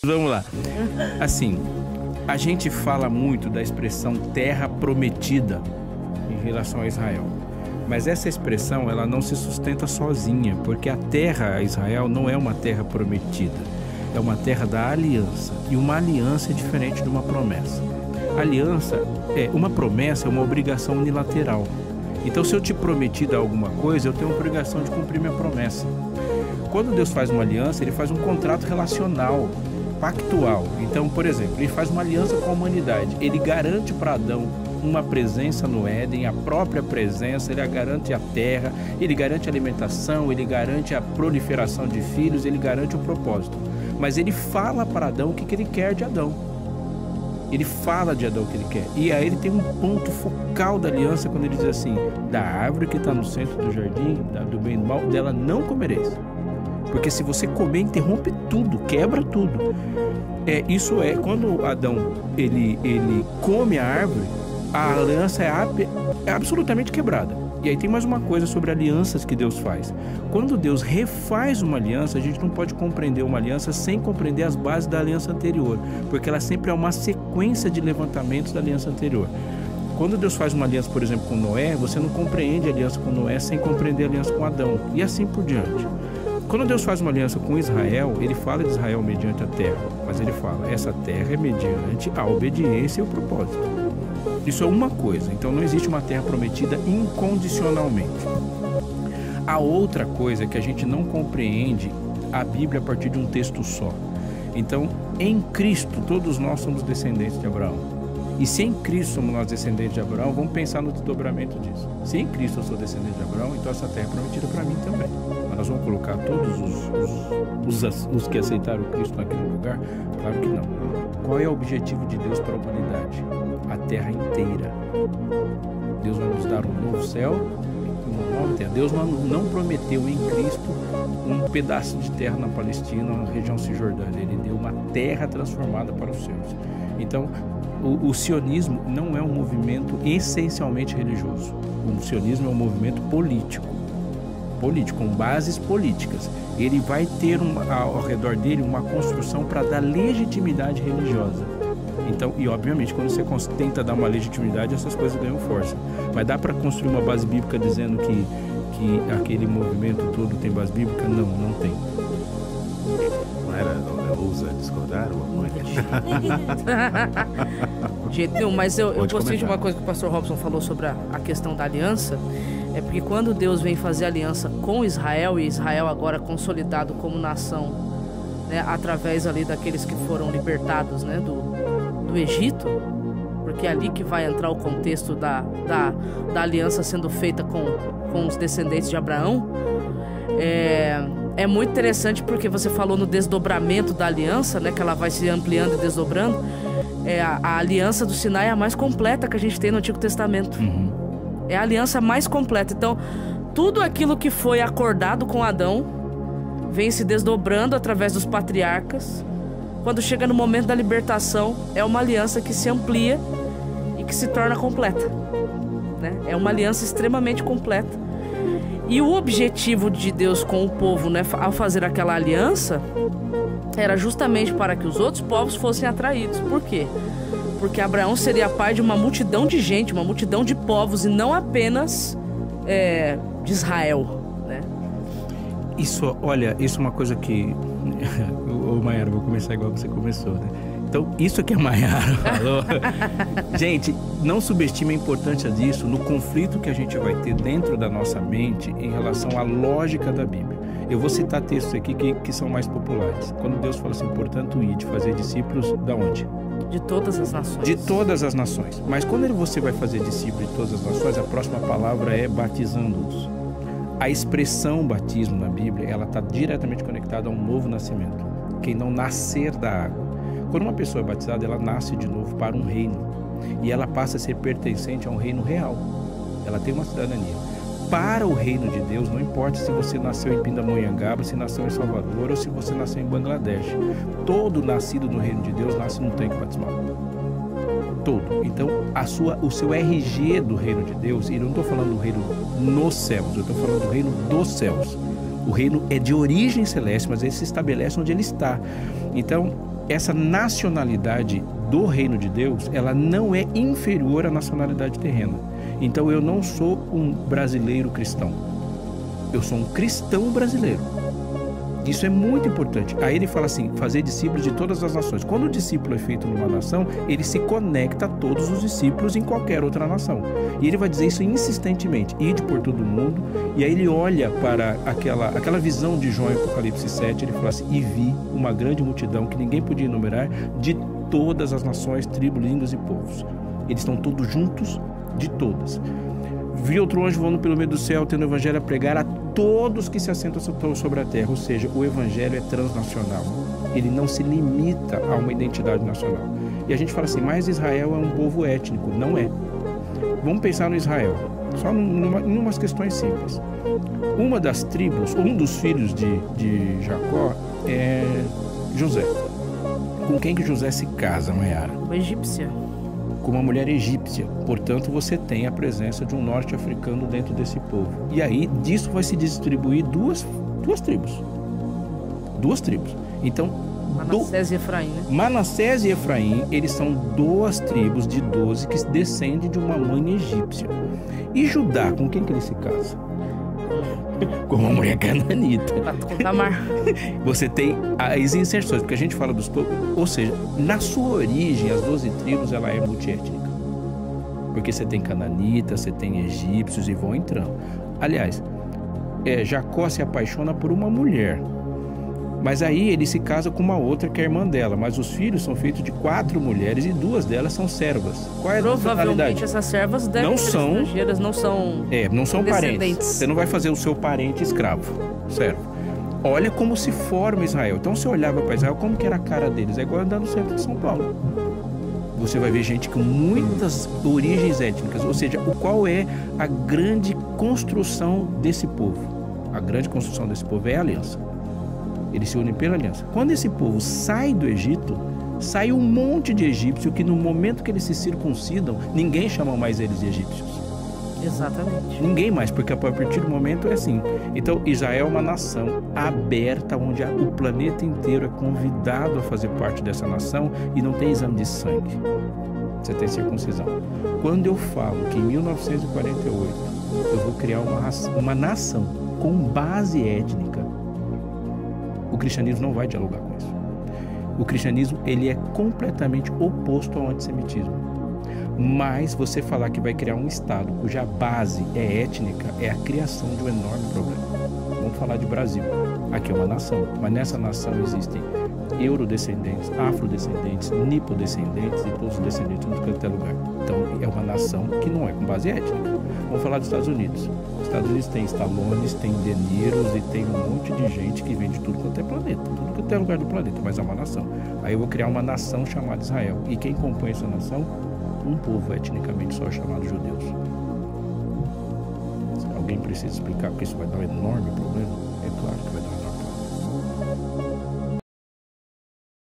Vamos lá. Assim, a gente fala muito da expressão terra prometida em relação a Israel. Mas essa expressão, ela não se sustenta sozinha, porque a terra a Israel não é uma terra prometida. É uma terra da aliança. E uma aliança é diferente de uma promessa. Uma promessa é uma obrigação unilateral. Então, se eu te prometi dar alguma coisa, eu tenho a obrigação de cumprir minha promessa. Quando Deus faz uma aliança, ele faz um contrato relacional, pactual. Então, por exemplo, ele faz uma aliança com a humanidade. Ele garante para Adão uma presença no Éden, a própria presença, ele garante a terra, ele garante a alimentação, ele garante a proliferação de filhos, ele garante o propósito. Mas ele fala para Adão o que ele quer de Adão. Ele fala de Adão o que ele quer. E aí ele tem um ponto focal da aliança quando ele diz assim: da árvore que está no centro do jardim, do bem e do mal, dela não comereis. Porque se você comer, interrompe tudo, quebra tudo. Isso é, quando Adão ele come a árvore, a aliança é absolutamente quebrada. E aí tem mais uma coisa sobre alianças que Deus faz. Quando Deus refaz uma aliança, a gente não pode compreender uma aliança sem compreender as bases da aliança anterior, porque ela sempre é uma sequência de levantamentos da aliança anterior. Quando Deus faz uma aliança, por exemplo, com Noé, você não compreende a aliança com Noé sem compreender a aliança com Adão, e assim por diante. Quando Deus faz uma aliança com Israel, ele fala de Israel mediante a terra, mas ele fala, essa terra é mediante a obediência e o propósito. Isso é uma coisa, então não existe uma terra prometida incondicionalmente. A outra coisa é que a gente não compreende a Bíblia a partir de um texto só. Então, em Cristo, todos nós somos descendentes de Abraão. E se em Cristo somos nós descendentes de Abraão, vamos pensar no desdobramento disso. Se em Cristo eu sou descendente de Abraão, então essa terra é prometida para mim também. Mas nós vamos colocar todos os que aceitaram Cristo naquele lugar? Claro que não. Qual é o objetivo de Deus para a humanidade? A terra inteira. Deus vai nos dar um novo céu e uma nova terra. Deus não prometeu em Cristo um pedaço de terra na Palestina, na região cisjordânia. Ele deu uma terra transformada para os seus. Então, o sionismo não é um movimento essencialmente religioso. O sionismo é um movimento político, com bases políticas. Ele vai ter ao redor dele uma construção para dar legitimidade religiosa. Então, e obviamente, quando você tenta dar uma legitimidade, essas coisas ganham força. Mas dá para construir uma base bíblica dizendo que aquele movimento todo tem base bíblica? Não, não tem. Ousa discordar ou apoia? De jeito nenhum, mas eu gostei de uma coisa que o pastor Robson falou sobre a questão da aliança. É porque quando Deus vem fazer aliança com Israel, e Israel agora consolidado como nação, né, através ali daqueles que foram libertados, né, do Egito, porque é ali que vai entrar o contexto da aliança sendo feita com os descendentes de Abraão. É muito interessante porque você falou no desdobramento da aliança, né, que ela vai se ampliando e desdobrando. A aliança do Sinai é a mais completa que a gente tem no Antigo Testamento. Uhum. É a aliança mais completa. Então, tudo aquilo que foi acordado com Adão vem se desdobrando através dos patriarcas. Quando chega no momento da libertação, é uma aliança que se amplia e que se torna completa, né? É uma aliança extremamente completa. E o objetivo de Deus com o povo, né, ao fazer aquela aliança, era justamente para que os outros povos fossem atraídos. Por quê? Porque Abraão seria pai de uma multidão de gente, uma multidão de povos, e não apenas de Israel, né? Isso, olha, isso é uma coisa que... Ô Maiara, vou começar igual você começou, né? Então, isso que a Maiara falou... Gente, não subestime a importância disso no conflito que a gente vai ter dentro da nossa mente em relação à lógica da Bíblia. Eu vou citar textos aqui que são mais populares. Quando Deus fala assim, portanto, ide fazer discípulos, da onde? De todas as nações. De todas as nações. Mas quando você vai fazer discípulo de todas as nações, a próxima palavra é batizando-os. A expressão batismo na Bíblia, ela está diretamente conectada a um novo nascimento. Quem não nascer da água. Quando uma pessoa é batizada, ela nasce de novo para um reino. E ela passa a ser pertencente a um reino real. Ela tem uma cidadania. Para o reino de Deus, não importa se você nasceu em Pindamonhangaba, se nasceu em Salvador ou se você nasceu em Bangladesh. Todo nascido no reino de Deus nasce num tanque batismal. Todo. Então, o seu RG do reino de Deus, e eu não estou falando do reino nos céus, eu estou falando do reino dos céus. O reino é de origem celeste, mas ele se estabelece onde ele está. Então, essa nacionalidade do reino de Deus, ela não é inferior à nacionalidade terrena. Então, eu não sou um brasileiro cristão. Eu sou um cristão brasileiro. Isso é muito importante. Aí ele fala assim, fazer discípulos de todas as nações. Quando o discípulo é feito numa nação, ele se conecta a todos os discípulos em qualquer outra nação. E ele vai dizer isso insistentemente, ide por todo mundo. E aí ele olha para aquela visão de João em Apocalipse 7, ele fala assim, e vi uma grande multidão que ninguém podia enumerar, de todas as nações, tribos, línguas e povos. Eles estão todos juntos, de todas. Vi outro anjo voando pelo meio do céu, tendo o evangelho a pregar a todos que se assentam sobre a terra. Ou seja, o evangelho é transnacional. Ele não se limita a uma identidade nacional. E a gente fala assim, mas Israel é um povo étnico. Não é. Vamos pensar no Israel. Só em umas questões simples. Uma das tribos, um dos filhos de Jacó é José. Com quem que José se casa, Mayara? Uma egípcia. Com uma mulher egípcia. Portanto, você tem a presença de um norte-africano dentro desse povo. E aí, disso vai se distribuir duas tribos. Duas tribos. Então, Manassés e Efraim, né? Manassés e Efraim, eles são duas tribos de 12 que descendem de uma mãe egípcia. E Judá, com quem que ele se casa? Com uma mulher cananita. Você tem as inserções, porque a gente fala dos povos, ou seja, na sua origem, as 12 tribos, ela é multiétnica. Porque você tem cananitas, você tem egípcios e vão entrando. Aliás, Jacó se apaixona por uma mulher, mas aí ele se casa com uma outra que é irmã dela, mas os filhos são feitos de 4 mulheres e 2 delas são servas. Qual é a nacionalidade? Provavelmente essas servas devem ser estrangeiras, não são parentes. Você não vai fazer o seu parente escravo, servo. Olha como se forma Israel. Então, você olhava para Israel, como que era a cara deles? É igual andar no centro de São Paulo. Você vai ver gente com muitas origens étnicas, ou seja, qual é a grande construção desse povo? A grande construção desse povo é a aliança. Eles se unem pela aliança. Quando esse povo sai do Egito, sai um monte de egípcios que no momento que eles se circuncidam, ninguém chama mais eles de egípcios. Exatamente. Ninguém mais, porque a partir do momento é assim. Então, Israel é uma nação aberta, onde o planeta inteiro é convidado a fazer parte dessa nação e não tem exame de sangue. Você tem circuncisão. Quando eu falo que em 1948 eu vou criar uma nação com base étnica, o cristianismo não vai dialogar com isso. O cristianismo, ele é completamente oposto ao antissemitismo. Mas você falar que vai criar um Estado cuja base é étnica, é a criação de um enorme problema. Vamos falar de Brasil. Aqui é uma nação, mas nessa nação existem eurodescendentes, afrodescendentes, nipodescendentes e todos os descendentes de qualquer lugar. Então, é uma nação que não é com base étnica. Vamos falar dos Estados Unidos. Os Estados Unidos tem Stallones, tem De Niros e tem um monte de gente que vem de tudo quanto é planeta, tudo quanto é lugar do planeta, mas é uma nação. Aí eu vou criar uma nação chamada Israel. E quem compõe essa nação? Um povo etnicamente só chamado judeus. Alguém precisa explicar porque isso vai dar um enorme problema? É claro que vai dar um